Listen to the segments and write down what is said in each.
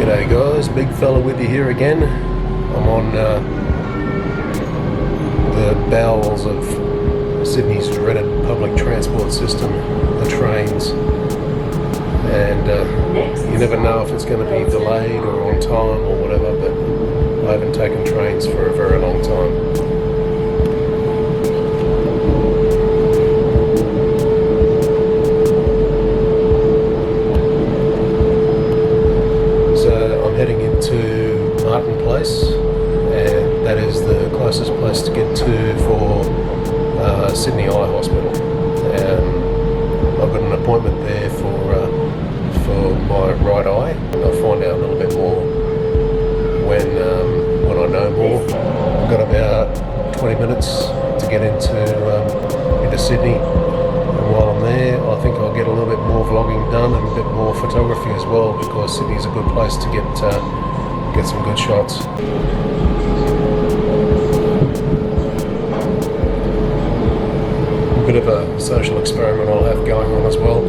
G'day guys, big fella with you here again. I'm on the bowels of Sydney's dreaded public transport system, the trains, and you never know if it's going to be delayed or on time or whatever, but I haven't taken trains for a very long time. Heading into Martin Place, and that is the closest place to get to for Sydney Eye Hospital. I've got an appointment there for my right eye. I'll find out a little bit more when I know more. I've got about 20 minutes to get into Sydney. While I'm there, I think I'll get a little bit more vlogging done and a bit more photography as well, because Sydney's a good place to get some good shots. A bit of a social experiment I'll have going on as well.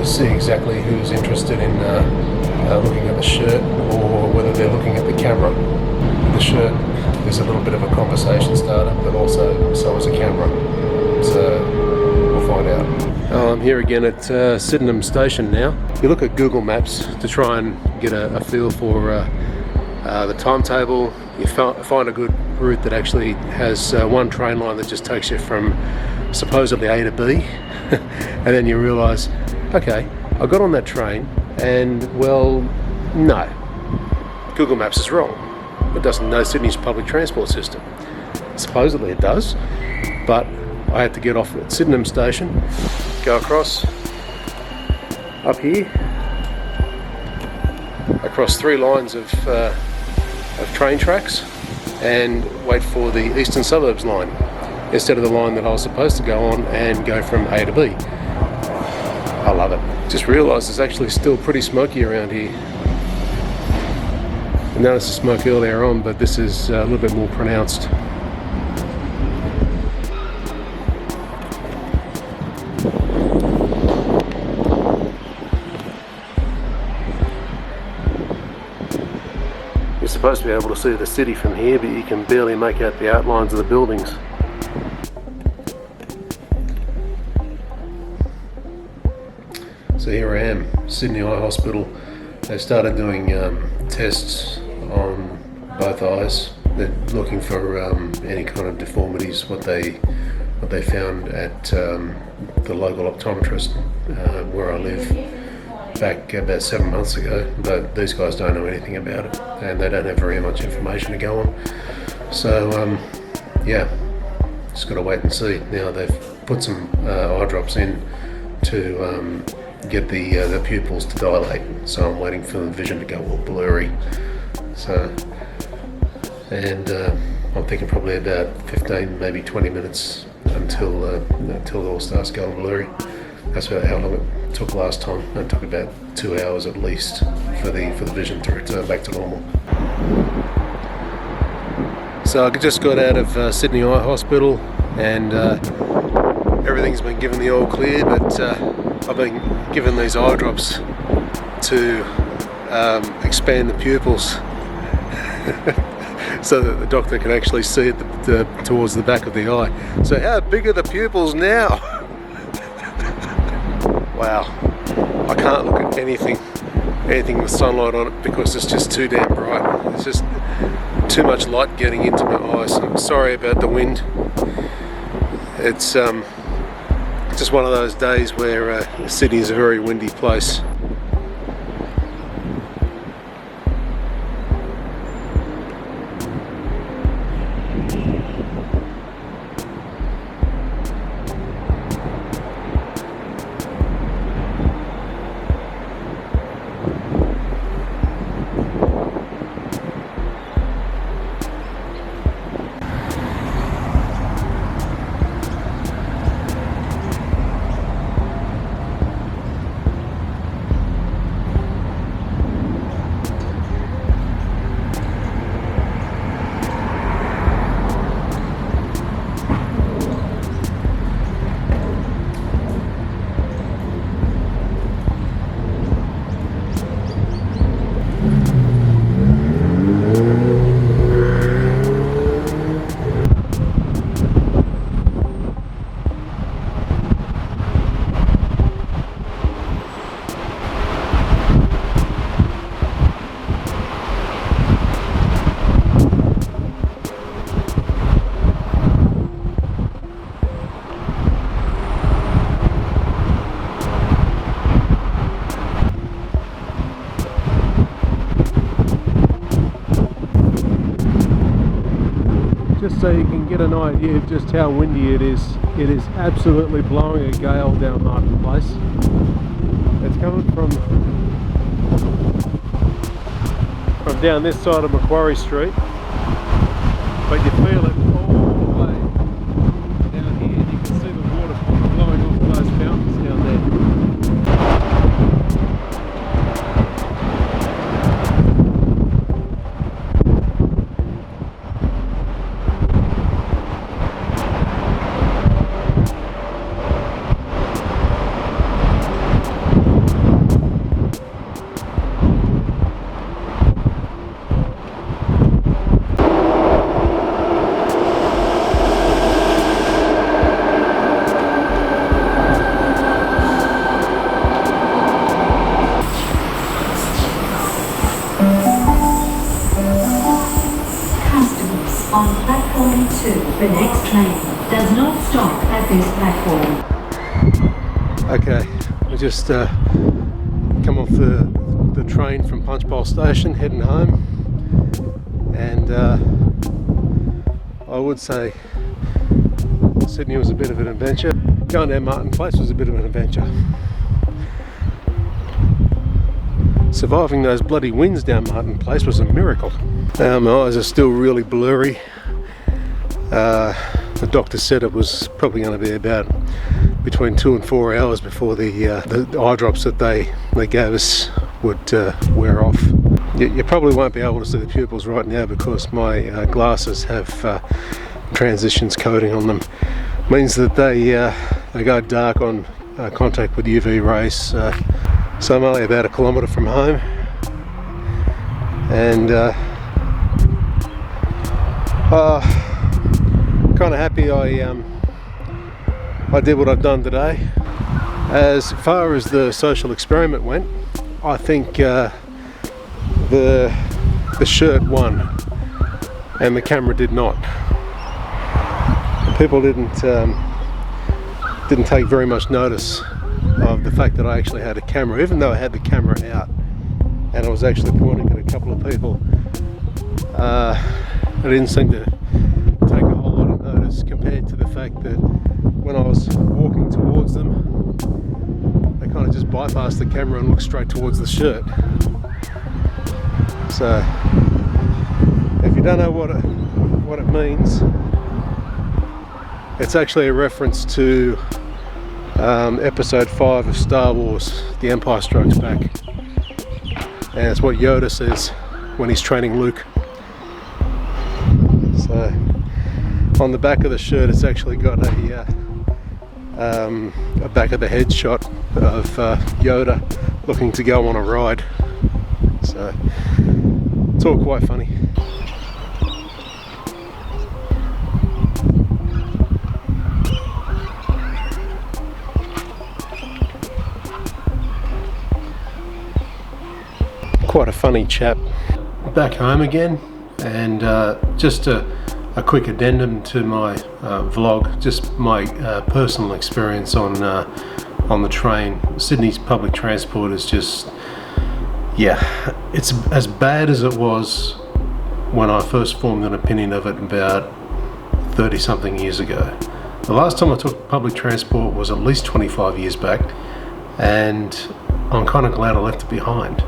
See exactly who's interested in looking at the shirt, or whether they're looking at the camera. The shirt is a little bit of a conversation starter, but also so is a camera. So we'll find out. I'm here again at Sydenham Station now. You look at Google Maps to try and get a feel for the timetable. You find a good route that actually has one train line that just takes you from supposedly A to B, and then you realise, okay, I got on that train and, well, no, Google Maps is wrong. It doesn't know Sydney's public transport system. Supposedly it does, but I had to get off at Sydenham Station, go across, up here, across 3 lines of train tracks, and wait for the Eastern Suburbs line, instead of the line that I was supposed to go on and go from A to B. I love it. Just realised it's actually still pretty smoky around here. I noticed the smoke earlier on, but this is a little bit more pronounced. You're supposed to be able to see the city from here, but you can barely make out the outlines of the buildings. So here I am, Sydney Eye Hospital. They started doing tests on both eyes. They're looking for any kind of deformities. What they found at the local optometrist where I live back about 7 months ago, but these guys don't know anything about it, and they don't have very much information to go on. So yeah, just got to wait and see. Now they've put some eye drops in to get the pupils to dilate, so I'm waiting for the vision to go all blurry. So, and I'm thinking probably about 15, maybe 20 minutes until it all starts going blurry. That's about how long it took last time. It took about 2 hours at least for the vision to return back to normal. So I just got out of Sydney Eye Hospital, and everything's been given the all clear, but I've been given these eye drops to expand the pupils so that the doctor can actually see it towards the back of the eye. So how big are the pupils now? Wow, I can't look at anything with sunlight on it because it's just too damn bright. It's just too much light getting into my eyes. I'm sorry about the wind. It's just one of those days where Sydney is a very windy place. so you can get an idea of just how windy it is absolutely blowing a gale down Martin Place. It's coming from down this side of Macquarie Street, but you feel it all the way down here, and you can see the water blowing off those fountains down there. On platform 2, the next train does not stop at this platform. Okay, we just come off the train from Punchbowl Station, heading home, and I would say Sydney was a bit of an adventure. Going down Martin Place was a bit of an adventure. Surviving those bloody winds down Martin Place was a miracle. Now my eyes are still really blurry. The doctor said it was probably going to be about between 2 and 4 hours before the eye drops that they gave us would wear off. You probably won't be able to see the pupils right now because my glasses have transitions coating on them. Means that they go dark on contact with UV rays. So I'm only about 1 kilometre from home, and kind of happy I did what I've done today. As far as the social experiment went, I think the shirt won and the camera did not. People didn't take very much notice of the fact that I actually had a camera, even though I had the camera out and I was actually pointing at a couple of people. I didn't seem to take a whole lot of notice compared to the fact that when I was walking towards them, they kind of just bypassed the camera and looked straight towards the shirt. So if you don't know what it means, it's actually a reference to episode 5 of Star Wars, The Empire Strikes Back, and it's what Yoda says when he's training Luke. So on the back of the shirt it's actually got a back of the head shot of Yoda looking to go on a ride. So it's all quite funny. Quite a funny chap. Back home again, and just a quick addendum to my vlog, just my personal experience on the train. Sydney's public transport is just, yeah, it's as bad as it was when I first formed an opinion of it about 30 something years ago. The last time I took public transport was at least 25 years back, and I'm kind of glad I left it behind,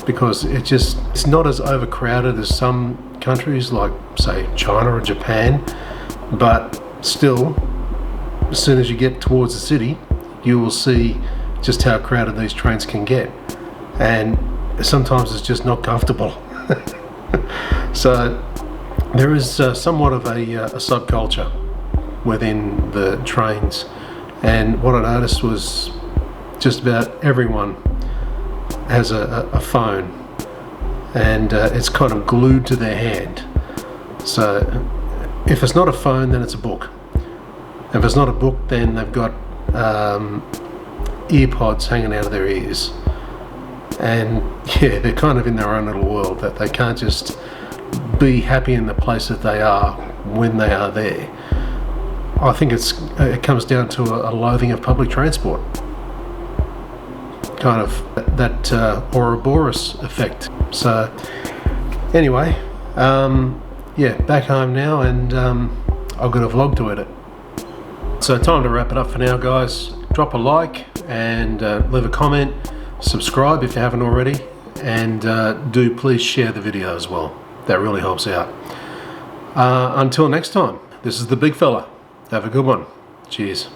because it's not as overcrowded as some countries like, say, China or Japan, but still, as soon as you get towards the city, you will see just how crowded these trains can get, and sometimes it's just not comfortable. So there is somewhat of a subculture within the trains, and what I noticed was just about everyone has a phone, and it's kind of glued to their hand. So if it's not a phone, then it's a book. If it's not a book, then they've got earpods hanging out of their ears, and yeah, they're kind of in their own little world, that they can't just be happy in the place that they are when they are there. I think it comes down to a loathing of public transport, kind of that Ouroboros effect. So anyway, yeah, back home now, and I've got a vlog to edit. So time to wrap it up for now, guys. Drop a like and leave a comment. Subscribe if you haven't already, and do please share the video as well. That really helps out. Until next time, this is the big fella. Have a good one. Cheers.